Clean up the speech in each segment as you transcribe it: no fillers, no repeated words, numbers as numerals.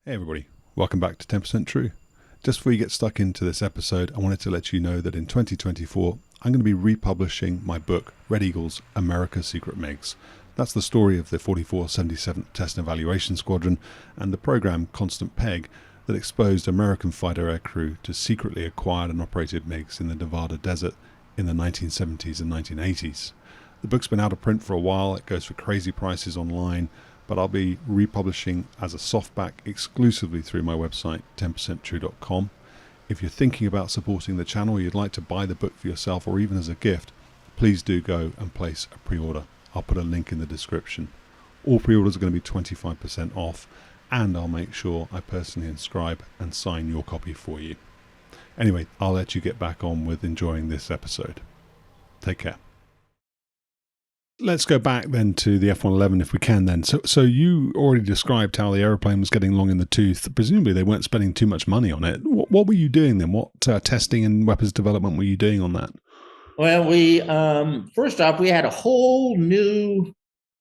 Hey everybody, welcome back to 10% True. Just before you get stuck into this episode, I wanted to let you know that in 2024, I'm going to be republishing my book, Red Eagle's America's Secret MiGs. That's the story of the 4477th Test and Evaluation Squadron and the program Constant Peg that exposed American fighter aircrew to secretly acquired and operated MiGs in the Nevada desert in the 1970s and 1980s. The book's been out of print for a while, it goes for crazy prices online, but I'll be republishing as a softback exclusively through my website, 10percenttrue.com. If you're thinking about supporting the channel, or you'd like to buy the book for yourself or even as a gift, please do go and place a pre-order. I'll put a link in the description. All pre-orders are going to be 25% off, and I'll make sure I personally inscribe and sign your copy for you. Anyway, I'll let you get back on with enjoying this episode. Take care. Let's go back then to the F-111 if we can then. So you already described how the aeroplane was getting long in the tooth. Presumably they weren't spending too much money on it. What were you doing then? What testing and weapons development were you doing on that? Well, we first off, we had a whole new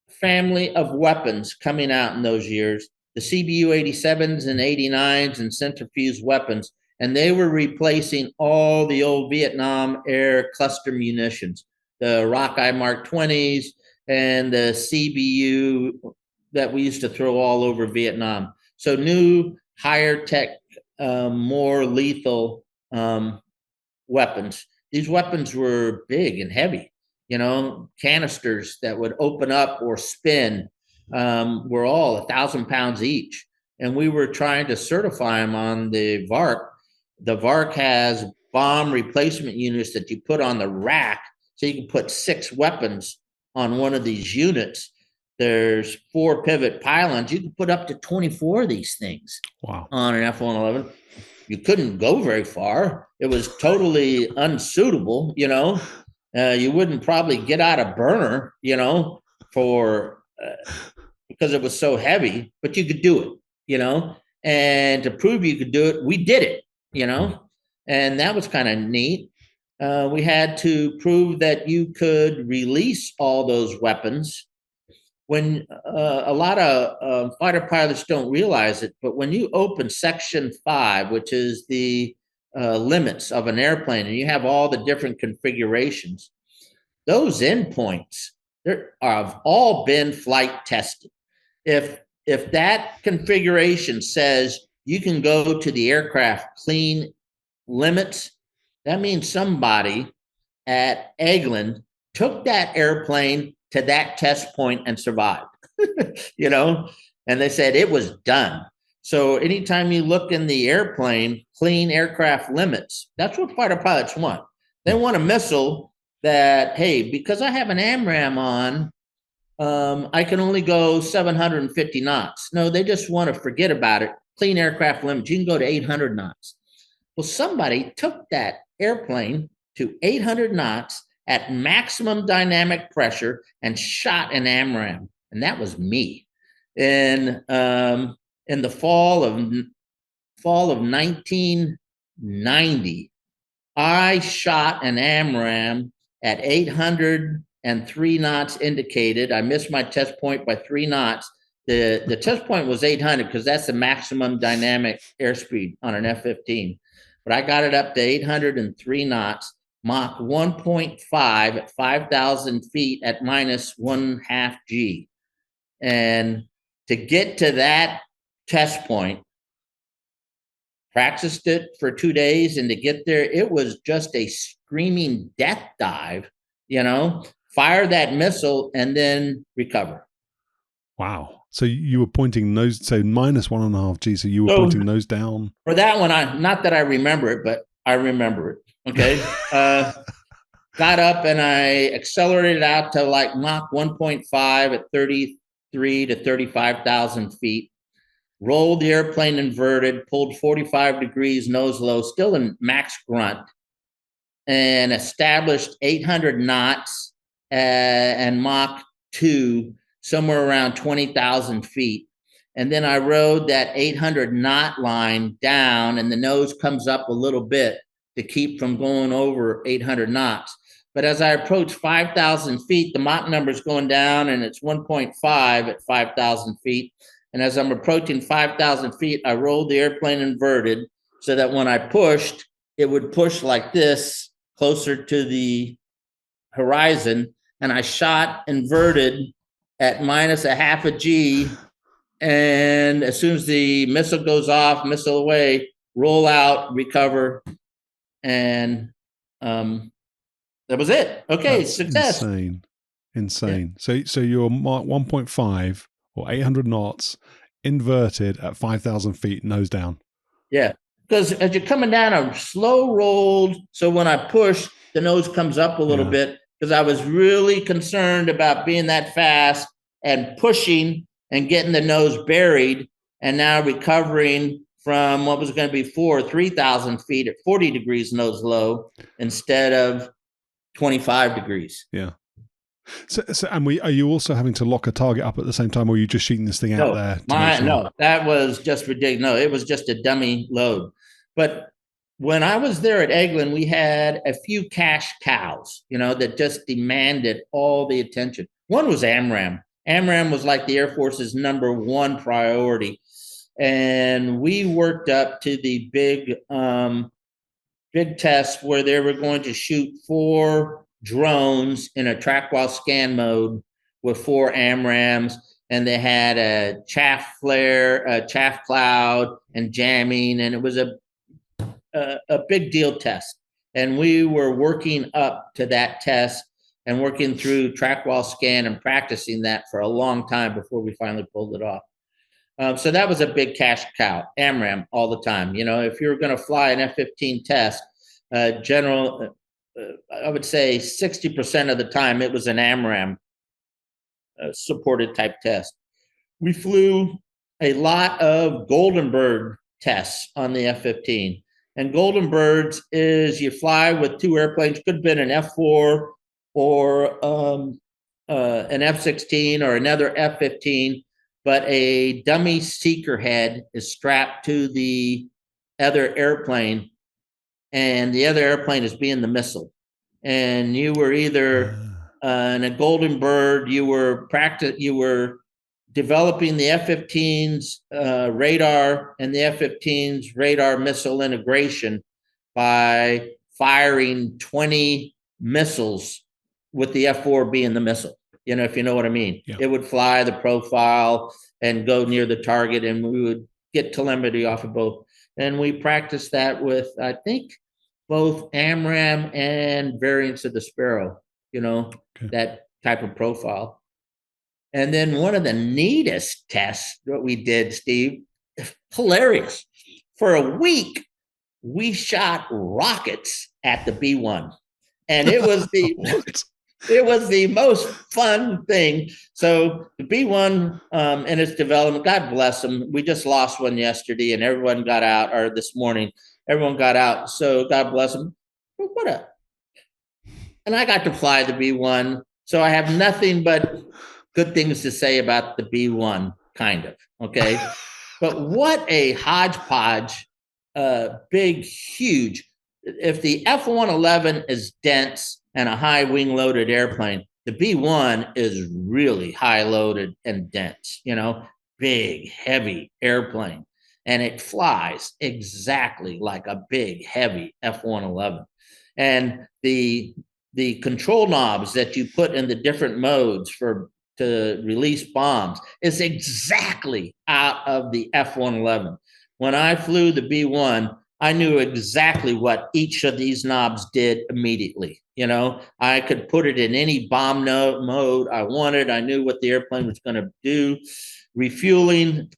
family of weapons coming out in those years, the CBU-87s and 89s and centrifuge weapons, and they were replacing all the old Vietnam air cluster munitions, the Rockeye Mark 20s and the CBU that we used to throw all over Vietnam. So new, higher tech, more lethal weapons. These weapons were big and heavy, canisters that would open up or spin were all 1,000 pounds each. And we were trying to certify them on the VARC. The VARC has bomb replacement units that you put on the rack. So you can put 6 weapons on one of these units. There's 4 pivot pylons. You can put up to 24 of these things. Wow. On an F-111. You couldn't go very far. It was totally unsuitable, You wouldn't probably get out of burner, for because it was so heavy, but you could do it, And to prove you could do it, we did it, And that was kind of neat. We had to prove that you could release all those weapons when a lot of fighter pilots don't realize it, but when you open Section 5, which is the limits of an airplane, and you have all the different configurations, those endpoints have all been flight tested. If that configuration says you can go to the aircraft clean limits, that means somebody at Eglin took that airplane to that test point and survived, and they said it was done. So anytime you look in the airplane, clean aircraft limits, that's what fighter pilots want. They want a missile that, hey, because I have an AMRAAM on, I can only go 750 knots. No, they just want to forget about it. Clean aircraft limits, you can go to 800 knots. Well, somebody took that airplane to 800 knots at maximum dynamic pressure and shot an AMRAAM, and that was me. In the fall of 1990, I shot an AMRAAM at 803 knots indicated. I missed my test point by 3 knots. The test point was 800 because that's the maximum dynamic airspeed on an F-15. But I got it up to 803 knots, Mach 1.5 at 5,000 feet at minus 1/2 G. And to get to that test point, practiced it for 2 days, and to get there, it was just a screaming death dive, fire that missile and then recover. Wow. So you were pointing nose, so minus 1.5 G. So you were pointing nose down. For that one, not that I remember it, but I remember it. Okay. Got up and I accelerated out to like Mach 1.5 at 33 to 35,000 feet. Rolled the airplane inverted, pulled 45 degrees nose low, still in max grunt, and established 800 knots and Mach 2 somewhere around 20,000 feet. And then I rode that 800 knot line down, and the nose comes up a little bit to keep from going over 800 knots. But as I approach 5,000 feet, the Mach number is going down, and it's 1.5 at 5,000 feet. And as I'm approaching 5,000 feet, I rolled the airplane inverted so that when I pushed, it would push like this closer to the horizon. And I shot inverted at minus a half a G. And as soon as the missile goes off, missile away, roll out, recover. And that was it. Okay, That's success. Insane. Yeah. So you're Mach 1.5 or 800 knots inverted at 5,000 feet, nose down. Yeah, because as you're coming down, I'm slow rolled. So when I push, the nose comes up a little bit because I was really concerned about being that fast and pushing and getting the nose buried and now recovering from what was going to be 3,000 feet at 40 degrees nose low instead of 25 degrees. Yeah. So and are you also having to lock a target up at the same time, or are you just shooting this thing out there? No, that was just ridiculous. No, it was just a dummy load. But when I was there at Eglin, we had a few cash cows, that just demanded all the attention. One was AMRAAM. AMRAAM was like the Air Force's #1 priority. And we worked up to the big test where they were going to shoot 4 drones in a track while scan mode with 4 AMRAAMs, and they had a chaff flare, a chaff cloud, and jamming, and it was a big deal test. And we were working up to that test and working through track while scan and practicing that for a long time before we finally pulled it off. So that was a big cash cow, AMRAAM all the time. If you're going to fly an F-15 test, I would say 60% of the time it was an AMRAAM supported type test. We flew a lot of Golden Bird tests on the F-15. And Golden Birds is you fly with 2 airplanes, could have been an F-4 or an F-16 or another F-15, but a dummy seeker head is strapped to the other airplane, and the other airplane is being the missile. And you were either in a Golden Bird, you were developing the F-15's radar and the F-15's radar missile integration by firing 20 missiles with the F-4 being the missile. If you know what I mean. Yeah. It would fly the profile and go near the target, and we would get telemetry off of both. And we practiced that with, I think, both AMRAAM and variants of the Sparrow, that type of profile. And then one of the neatest tests that we did, Steve, hilarious. For a week, we shot rockets at the B-1. And it was it was the most fun thing. So the B-1 in its development, God bless them. We just lost one yesterday, and everyone got out, or this morning, everyone got out. So God bless them. And I got to fly the B-1. So I have nothing but good things to say about the B-1, kind of. Okay. But what a hodgepodge, big, huge. If the F-111 is dense and a high wing loaded airplane, the B-1 is really high loaded and dense, big, heavy airplane. And it flies exactly like a big, heavy F-111. And the control knobs that you put in the different modes to release bombs is exactly out of the F-111. When I flew the B-1, I knew exactly what each of these knobs did immediately. I could put it in any bomb mode I wanted. I knew what the airplane was going to do. Refueling,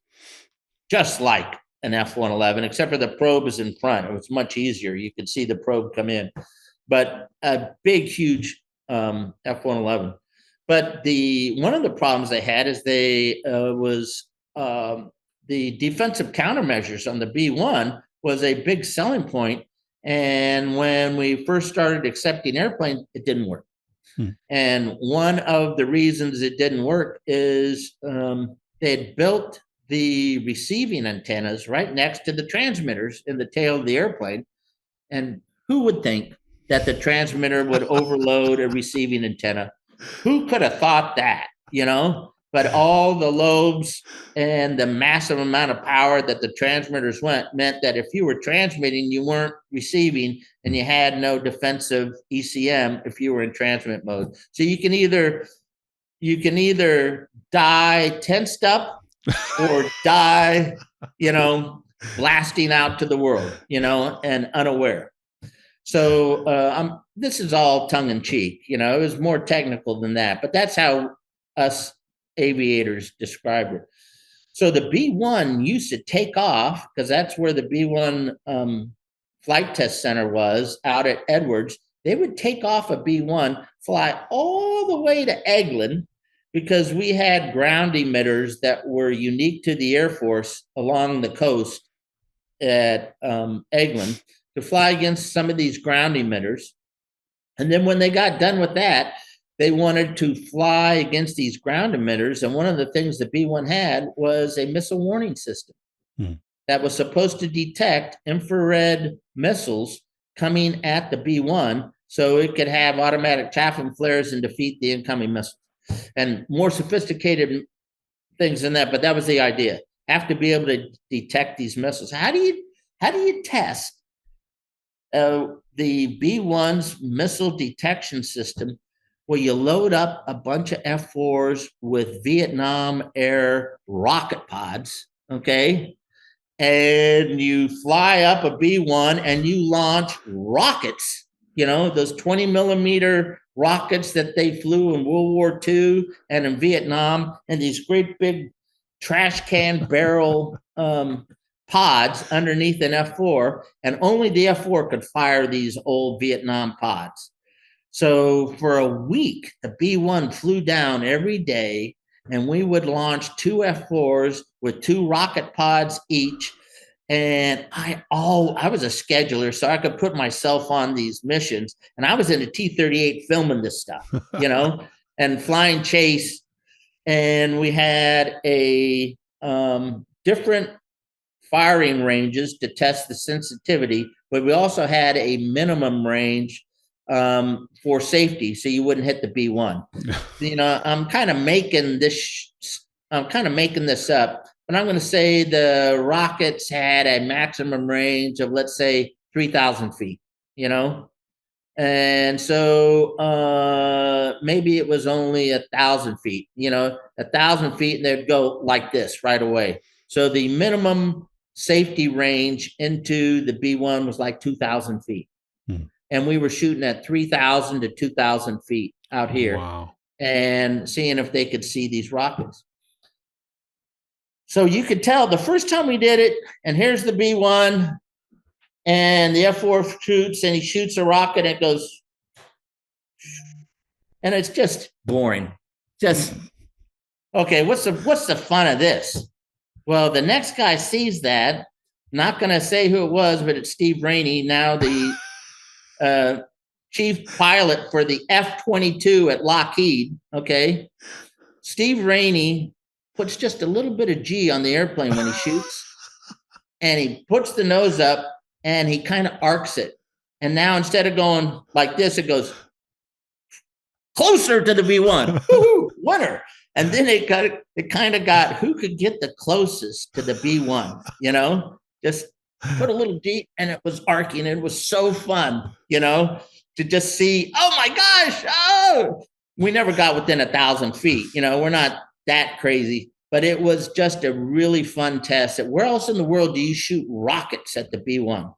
just like an F-111, except for the probe is in front. It was much easier. You could see the probe come in. But a big, huge F-111. But one of the problems they had is the defensive countermeasures on the B-1 was a big selling point. And when we first started accepting airplanes, it didn't work. And one of the reasons it didn't work is they had built the receiving antennas right next to the transmitters in the tail of the airplane. And who would think that the transmitter would overload a receiving antenna? Who could have thought that, but all the lobes and the massive amount of power that the transmitters meant that if you were transmitting, you weren't receiving, and you had no defensive ECM if you were in transmit mode. So you can either die tensed up or die, blasting out to the world, and unaware. So this is all tongue in cheek. It was more technical than that, but that's how us aviators described it. So the B-1 used to take off, because that's where the B-1 flight test center was, out at Edwards. They would take off a B-1, fly all the way to Eglin, because we had ground emitters that were unique to the Air Force along the coast at Eglin, to fly against some of these ground emitters. And then when they got done with that, they wanted to fly against these ground emitters. And one of the things the B-1 had was a missile warning system that was supposed to detect infrared missiles coming at the B-1, so it could have automatic chaffing flares and defeat the incoming missiles. And more sophisticated things than that, but that was the idea. Have to be able to detect these missiles. How do you test the B-1's missile detection system? Well, you load up a bunch of F-4s with Vietnam Air rocket pods, okay? And you fly up a B-1 and you launch rockets, those 20 millimeter rockets that they flew in World War II and in Vietnam, and these great big trash can barrel pods underneath an F-4, and only the F-4 could fire these old Vietnam pods. So for a week, the B-1 flew down every day, and we would launch 2 F-4s with 2 rocket pods each. And I was a scheduler, so I could put myself on these missions. And I was in a T-38 filming this stuff, and flying chase. And we had a different firing ranges to test the sensitivity, but we also had a minimum range for safety, so you wouldn't hit the B-1. I'm kind of making this up, but I'm going to say the rockets had a maximum range of, let's say, 3,000 feet, and so maybe it was only 1,000 feet, 1,000 feet, and they'd go like this right away. So the minimum safety range into the B-1 was like 2,000 feet. And we were shooting at 3,000 to 2,000 feet out here. Wow. And seeing if they could see these rockets. So you could tell the first time we did it, and here's the B-1, and the F-4 shoots, and he shoots a rocket, and it goes, and it's just boring. Just, okay, what's the fun of this? Well, the next guy sees that, not going to say who it was, but it's Steve Rainey, now the chief pilot for the F-22 at Lockheed, okay? Steve Rainey puts just a little bit of G on the airplane when he shoots, and he puts the nose up, and he kind of arcs it. And now instead of going like this, it goes closer to the B-1. Woo-hoo, winner. And then it kind of got who could get the closest to the B-1, just put a little G, and it was arcing. It was so fun, to just see, oh my gosh, oh, we never got within 1,000 feet. We're not that crazy, but it was just a really fun test. Where else in the world do you shoot rockets at the B-1,